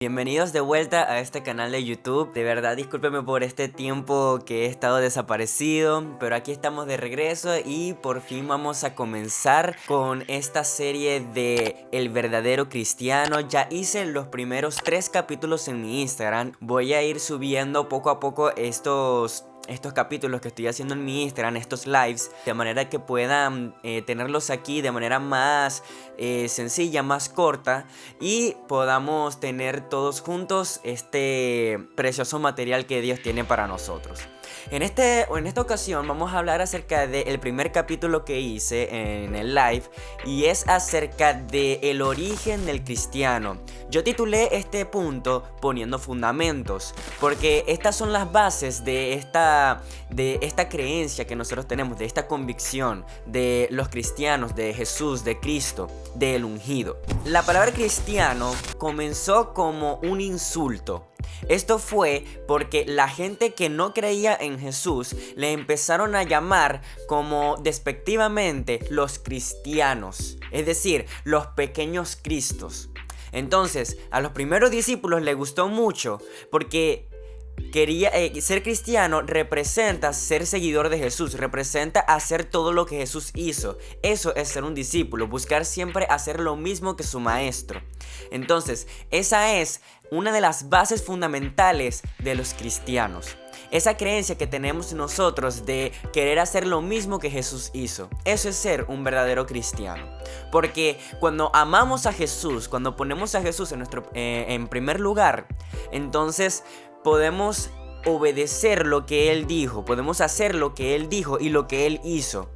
Bienvenidos de vuelta a este canal de YouTube. De verdad, discúlpeme por este tiempo que he estado desaparecido, pero aquí estamos de regreso y por fin vamos a comenzar con esta serie de El verdadero cristiano. Ya hice los primeros 3 capítulos en mi Instagram. Voy a ir subiendo poco a poco estos capítulos que estoy haciendo en mi Instagram, estos lives, de manera que puedan tenerlos aquí de manera más sencilla, más corta, y podamos tener todos juntos este precioso material que Dios tiene para nosotros. En esta ocasión vamos a hablar acerca del primer capítulo que hice en el live, y es acerca del origen del cristiano. Yo titulé este punto poniendo fundamentos, porque estas son las bases de esta creencia que nosotros tenemos, de esta convicción de los cristianos, de Jesús, de Cristo, del ungido. La palabra cristiano comenzó como un insulto. Esto fue porque la gente que no creía en Jesús le empezaron a llamar como despectivamente los cristianos, es decir, los pequeños cristos. Entonces, a los primeros discípulos les gustó mucho porque ser cristiano representa ser seguidor de Jesús, representa hacer todo lo que Jesús hizo. Eso es ser un discípulo, buscar siempre hacer lo mismo que su maestro. Entonces, esa es una de las bases fundamentales de los cristianos. Esa creencia que tenemos nosotros de querer hacer lo mismo que Jesús hizo. Eso es ser un verdadero cristiano. Porque cuando amamos a Jesús, cuando ponemos a Jesús en primer lugar, entonces podemos obedecer lo que Él dijo, podemos hacer lo que Él dijo y lo que Él hizo.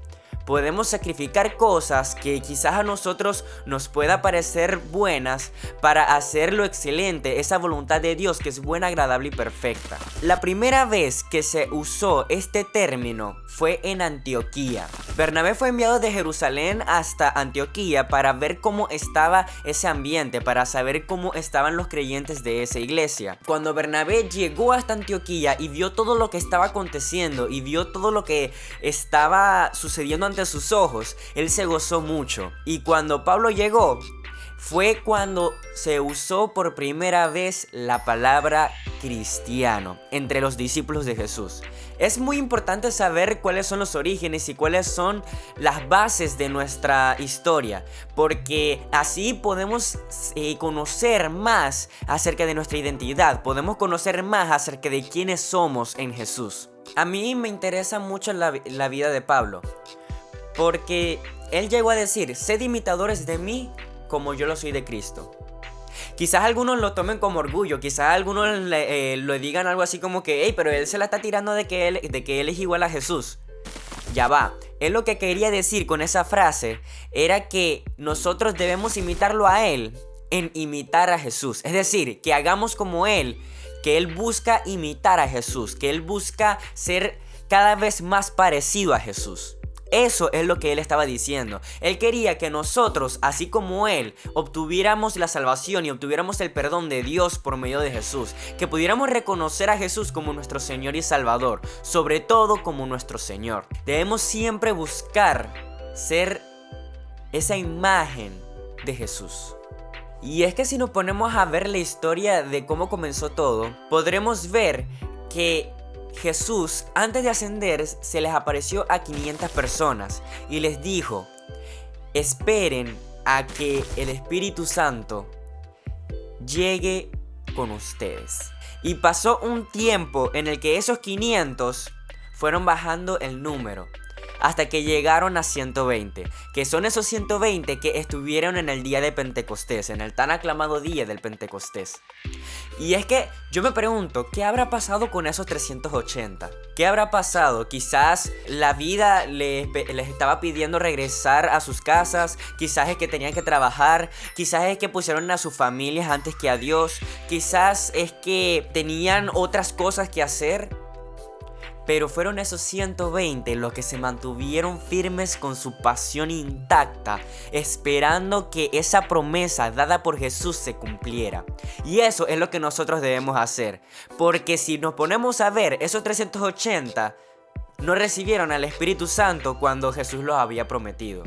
Podemos sacrificar cosas que quizás a nosotros nos pueda parecer buenas para hacer lo excelente, esa voluntad de Dios que es buena, agradable y perfecta. La primera vez que se usó este término fue en Antioquía. Bernabé fue enviado de Jerusalén hasta Antioquía para ver cómo estaba ese ambiente, para saber cómo estaban los creyentes de esa iglesia. Cuando Bernabé llegó hasta Antioquía y vio todo lo que estaba aconteciendo y vio todo lo que estaba sucediendo ante sus ojos, él se gozó mucho. Y cuando Pablo llegó, fue cuando se usó por primera vez la palabra cristiano entre los discípulos de Jesús. Es muy importante saber cuáles son los orígenes y cuáles son las bases de nuestra historia, porque así podemos conocer más acerca de nuestra identidad, podemos conocer más acerca de quiénes somos en Jesús. A mí me interesa mucho la vida de Pablo, porque él llegó a decir: sed imitadores de mí como yo lo soy de Cristo. Quizás algunos lo tomen como orgullo, quizás algunos lo digan algo así como que hey, pero él se la está tirando de que él es igual a Jesús. Ya va, él lo que quería decir con esa frase era que nosotros debemos imitarlo a él en imitar a Jesús. Es decir, que hagamos como él, que él busca imitar a Jesús, que él busca ser cada vez más parecido a Jesús. Eso es lo que él estaba diciendo. Él quería que nosotros, así como él, obtuviéramos la salvación y obtuviéramos el perdón de Dios por medio de Jesús. Que pudiéramos reconocer a Jesús como nuestro Señor y Salvador, sobre todo como nuestro Señor. Debemos siempre buscar ser esa imagen de Jesús. Y es que si nos ponemos a ver la historia de cómo comenzó todo, podremos ver que Jesús, antes de ascender, se les apareció a 500 personas y les dijo: esperen a que el Espíritu Santo llegue con ustedes. Y pasó un tiempo en el que esos 500 fueron bajando el número hasta que llegaron a 120, que son esos 120 que estuvieron en el día de Pentecostés, en el tan aclamado día del Pentecostés. Y es que yo me pregunto, ¿qué habrá pasado con esos 380? ¿Qué habrá pasado? Quizás la vida les estaba pidiendo regresar a sus casas, quizás es que tenían que trabajar, quizás es que pusieron a sus familias antes que a Dios, quizás es que tenían otras cosas que hacer. Pero fueron esos 120 los que se mantuvieron firmes con su pasión intacta, esperando que esa promesa dada por Jesús se cumpliera. Y eso es lo que nosotros debemos hacer, porque si nos ponemos a ver, esos 380 no recibieron al Espíritu Santo cuando Jesús los había prometido.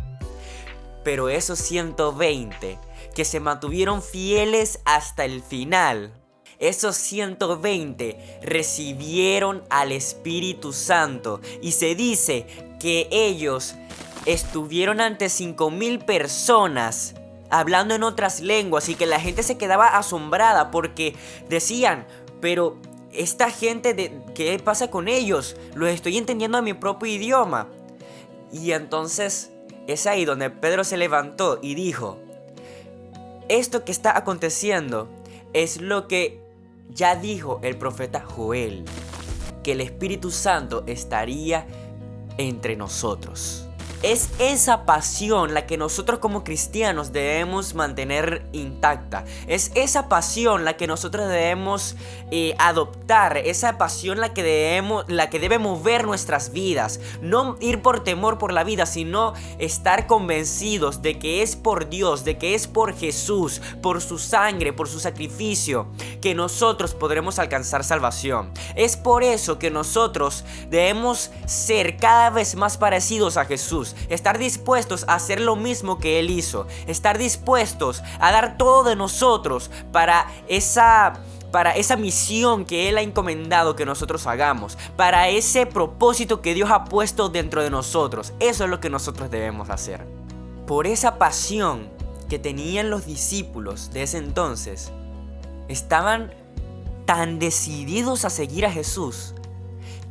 Pero esos 120 que se mantuvieron fieles hasta el final. Esos 120 recibieron al Espíritu Santo y se dice que ellos estuvieron ante 5,000 personas hablando en otras lenguas y que la gente se quedaba asombrada porque decían, pero esta gente, ¿qué pasa con ellos? Los estoy entendiendo en mi propio idioma. Y entonces es ahí donde Pedro se levantó y dijo, esto que está aconteciendo es lo que ya dijo el profeta Joel, que el Espíritu Santo estaría entre nosotros. Es esa pasión la que nosotros como cristianos debemos mantener intacta. Es esa pasión la que nosotros debemos adoptar. Esa pasión la que debe mover nuestras vidas. No ir por temor por la vida, sino estar convencidos de que es por Dios, de que es por Jesús, por su sangre, por su sacrificio, que nosotros podremos alcanzar salvación. Es por eso que nosotros debemos ser cada vez más parecidos a Jesús. Estar dispuestos a hacer lo mismo que Él hizo. Estar dispuestos a dar todo de nosotros para esa misión que Él ha encomendado que nosotros hagamos. Para ese propósito que Dios ha puesto dentro de nosotros. Eso es lo que nosotros debemos hacer. Por esa pasión que tenían los discípulos de ese entonces, estaban tan decididos a seguir a Jesús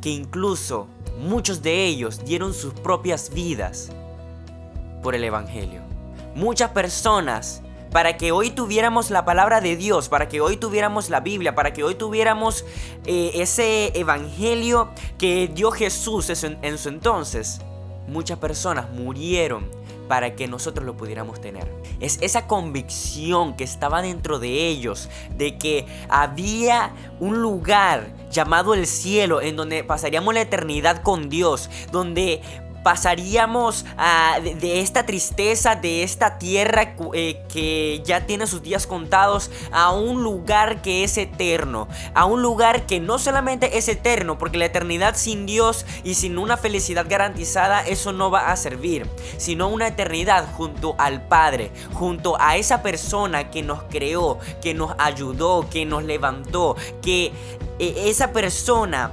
que incluso muchos de ellos dieron sus propias vidas por el Evangelio. Muchas personas, para que hoy tuviéramos la palabra de Dios, para que hoy tuviéramos la Biblia, para que hoy tuviéramos ese Evangelio que dio Jesús en su entonces, muchas personas murieron para que nosotros lo pudiéramos tener. Es esa convicción que estaba dentro de ellos, de que había un lugar llamado el cielo, en donde pasaríamos la eternidad con Dios, donde pasaríamos de esta tristeza, de esta tierra que ya tiene sus días contados, a un lugar que es eterno, a un lugar que no solamente es eterno, porque la eternidad sin Dios y sin una felicidad garantizada, eso no va a servir, sino una eternidad junto al Padre, junto a esa persona que nos creó, que nos ayudó, que nos levantó, que esa persona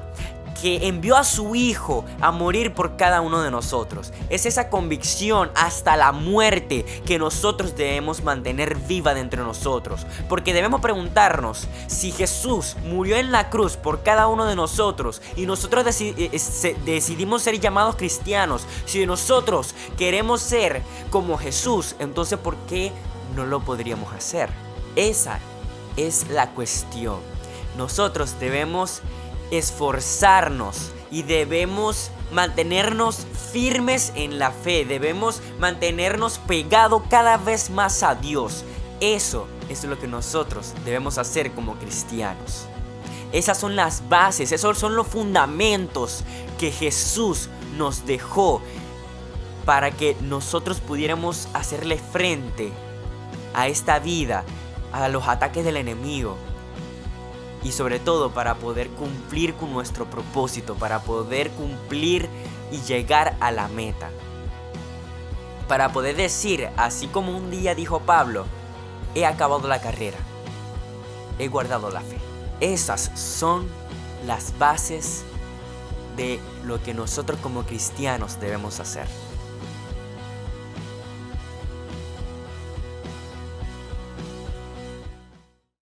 que envió a su Hijo a morir por cada uno de nosotros. Es esa convicción hasta la muerte que nosotros debemos mantener viva dentro de nosotros. Porque debemos preguntarnos, si Jesús murió en la cruz por cada uno de nosotros y nosotros decidimos ser llamados cristianos, si nosotros queremos ser como Jesús, entonces ¿por qué no lo podríamos hacer? Esa es la cuestión. Nosotros debemos esforzarnos y debemos mantenernos firmes en la fe. Debemos mantenernos pegados cada vez más a Dios. Eso es lo que nosotros debemos hacer como cristianos. Esas son las bases, esos son los fundamentos que Jesús nos dejó para que nosotros pudiéramos hacerle frente a esta vida, a los ataques del enemigo. Y sobre todo para poder cumplir con nuestro propósito, para poder cumplir y llegar a la meta. Para poder decir, así como un día dijo Pablo, he acabado la carrera, he guardado la fe. Esas son las bases de lo que nosotros como cristianos debemos hacer.